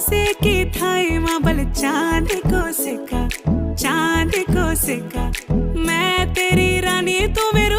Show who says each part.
Speaker 1: से की थाई माबल चांद को सिक्का मैं तेरी रानी तू मेरे